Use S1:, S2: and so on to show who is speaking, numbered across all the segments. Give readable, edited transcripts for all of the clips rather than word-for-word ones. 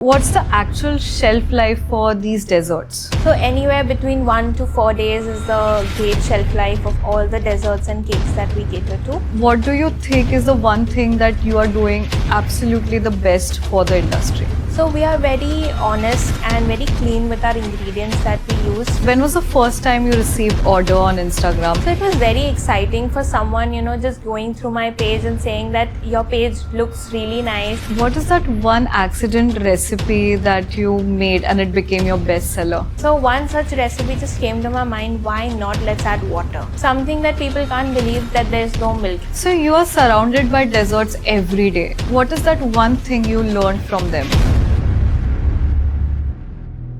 S1: What's the actual shelf life for these desserts?
S2: So anywhere between 1 to 4 days is the great shelf life of all the desserts and cakes that we cater to.
S1: What do you think is the one thing that you are doing absolutely the best for the industry?
S2: So we are very honest and very clean with our ingredients that we use.
S1: When was the first time you received order on Instagram?
S2: So it was very exciting for someone, just going through my page and saying that your page looks really nice.
S1: What is that one accident recipe that you made and it became your bestseller?
S2: So one such recipe just came to my mind, why not let's add water? Something that people can't believe that there's no milk.
S1: So you are surrounded by desserts every day. What is that one thing you learned from them?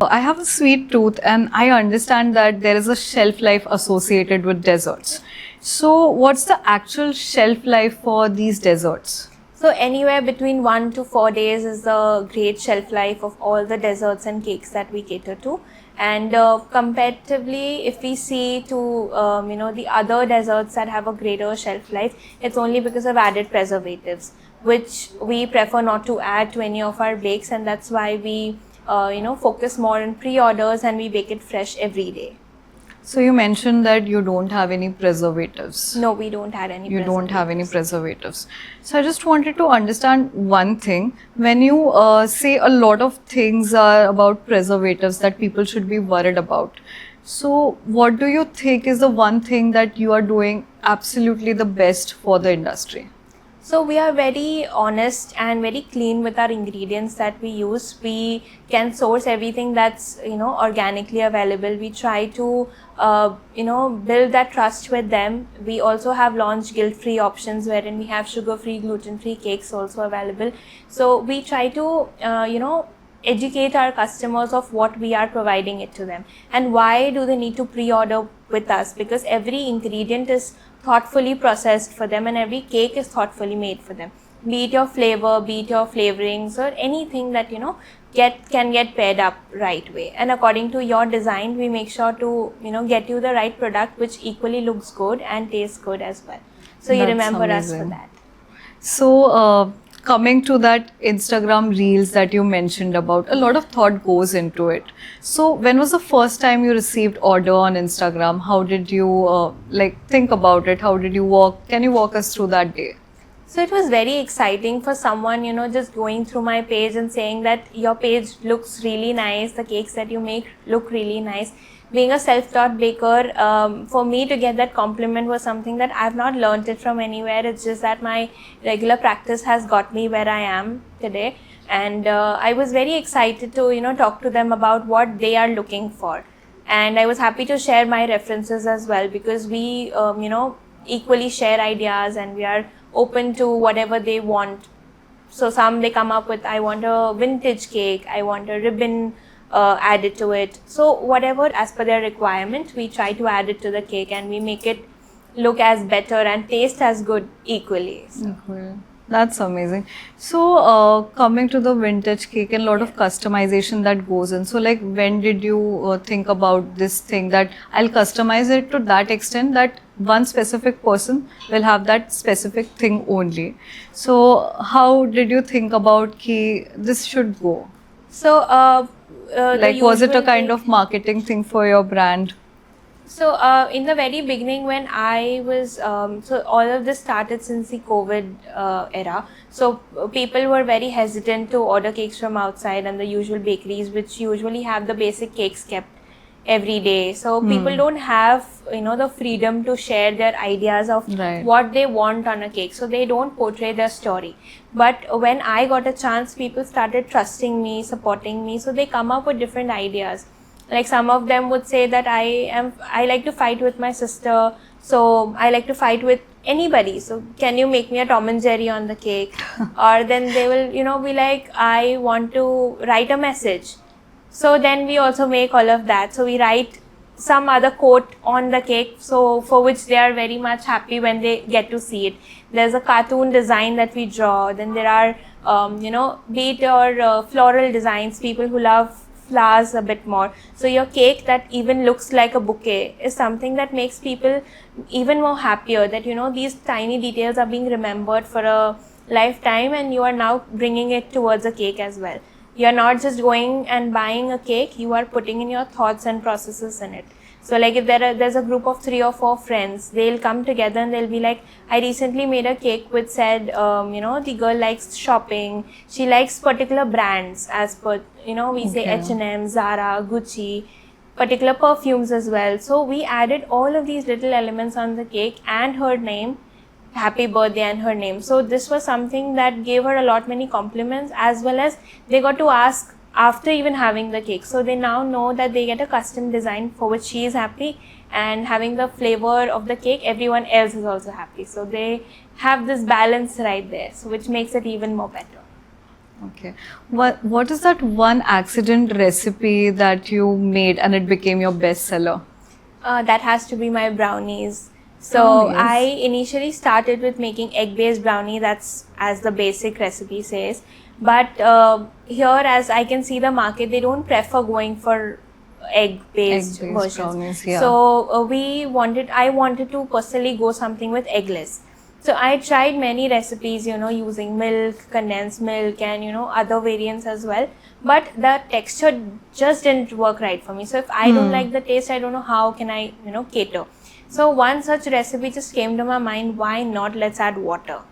S1: I have a sweet tooth and I understand that there is a shelf life associated with desserts. So what's the actual shelf life for these desserts?
S2: So anywhere between 1 to 4 days is the great shelf life of all the desserts and cakes that we cater to. And comparatively, if we see to the other desserts that have a greater shelf life, it's only because of added preservatives, which we prefer not to add to any of our bakes, and that's why we focus more on pre-orders and we bake it fresh every day.
S1: So you mentioned that you don't have any preservatives.
S2: No, we don't add any
S1: You don't have any preservatives. So I just wanted to understand one thing. When you say a lot of things are about preservatives that people should be worried about. So what do you think is the one thing that you are doing absolutely the best for the industry?
S2: So we are very honest and very clean with our ingredients that we use. We can source everything that's organically available. We try to build that trust with them. We also have launched guilt-free options wherein we have sugar-free, gluten-free cakes also available. So we try to educate our customers of what we are providing it to them and why do they need to pre-order with us, because every ingredient is thoughtfully processed for them and every cake is thoughtfully made for them, be it your flavor, be it your flavorings or anything that can get paired up right way, and according to your design we make sure to get you the right product which equally looks good and tastes good as well. So you remember us for that.
S1: So coming to that Instagram reels that you mentioned about, a lot of thought goes into it. So when was the first time you received order on Instagram? How did you think about it? How did you walk? Can you walk us through that day?
S2: So it was very exciting for someone, just going through my page and saying that your page looks really nice, the cakes that you make look really nice. Being a self-taught baker, for me to get that compliment was something that I've not learned it from anywhere. It's just that my regular practice has got me where I am today. And I was very excited to, talk to them about what they are looking for. And I was happy to share my references as well, because we, equally share ideas and we are open to whatever they want. So some they come up with, I want a vintage cake, I want a ribbon added to it. So whatever as per their requirement, we try to add it to the cake and we make it look as better and taste as good equally. So.
S1: Okay. That's amazing. So coming to the vintage cake and a lot of customization that goes in. So when did you think about this thing that I'll customize it to that extent that one specific person will have that specific thing only? So how did you think about this should go?
S2: So
S1: was it a kind of marketing thing for your brand?
S2: So in the very beginning when I was, so all of this started since the COVID era. So people were very hesitant to order cakes from outside and the usual bakeries which usually have the basic cakes kept every day. So people don't have, the freedom to share their ideas of what they want on a cake. So they don't portray their story. But when I got a chance, people started trusting me, supporting me. So they come up with different ideas. Like some of them would say that I like to fight with my sister, so I like to fight with anybody. So can you make me a Tom and Jerry on the cake? Or then they will, be like, I want to write a message. So then we also make all of that. So we write some other quote on the cake, so for which they are very much happy when they get to see it. There's a cartoon design that we draw. Then there are, be it your floral designs, people who love flowers a bit more. So your cake that even looks like a bouquet is something that makes people even more happier that, these tiny details are being remembered for a lifetime and you are now bringing it towards a cake as well. You're not just going and buying a cake, you are putting in your thoughts and processes in it. So like if there's a group of 3 or 4 friends, they'll come together and they'll be like, I recently made a cake which said, the girl likes shopping, she likes particular brands as per, we say H&M, Zara, Gucci, particular perfumes as well. So we added all of these little elements on the cake and her name, happy birthday and her name. So this was something that gave her a lot many compliments, as well as they got to ask after even having the cake. So they now know that they get a custom design for which she is happy, and having the flavor of the cake, everyone else is also happy. So they have this balance right there, so which makes it even more better.
S1: Okay. What is that one accident recipe that you made and it became your bestseller?
S2: That has to be my brownies. So
S1: Brownies.
S2: I initially started with making egg-based brownie. That's as the basic recipe says. But here, as I can see the market, they don't prefer going for egg-based versions.
S1: Brownies, yeah.
S2: So I wanted to personally go something with eggless. So I tried many recipes, using milk, condensed milk, and other variants as well. But the texture just didn't work right for me. So if I don't like the taste, I don't know how can I, cater. So one such recipe just came to my mind. Why not? Let's add water.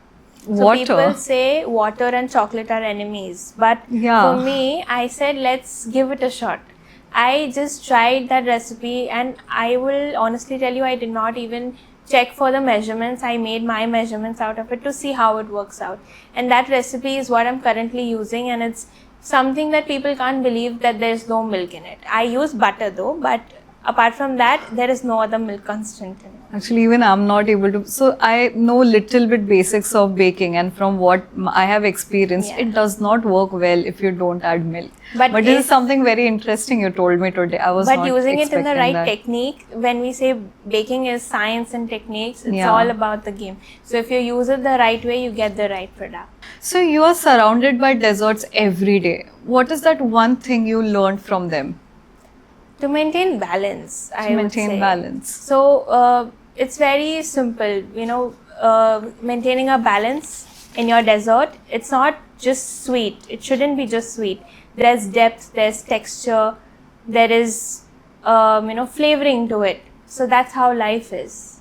S2: So
S1: Water?
S2: people say water and chocolate are enemies, but for me, I said let's give it a shot. I just tried that recipe, and I will honestly tell you, I did not even check for the measurements. I made my measurements out of it to see how it works out, and that recipe is what I'm currently using, and it's something that people can't believe that there's no milk in it. I use butter though, but apart from that, there is no other milk constant in it.
S1: Actually, even I'm not able to. So I know little bit basics of baking, and from what I have experienced, it does not work well if you don't add milk. But this is something very interesting you told me today. I was
S2: But
S1: not
S2: using it in the right
S1: expecting that.
S2: technique, when we say baking is science and techniques, it's all about the game. So if you use it the right way, you get the right product.
S1: So you are surrounded by desserts every day. What is that one thing you learned from them?
S2: To maintain balance, I would say.
S1: Maintain balance.
S2: So it's very simple, maintaining a balance in your dessert. It's not just sweet. It shouldn't be just sweet. There's depth, there's texture, there is, flavoring to it. So that's how life is.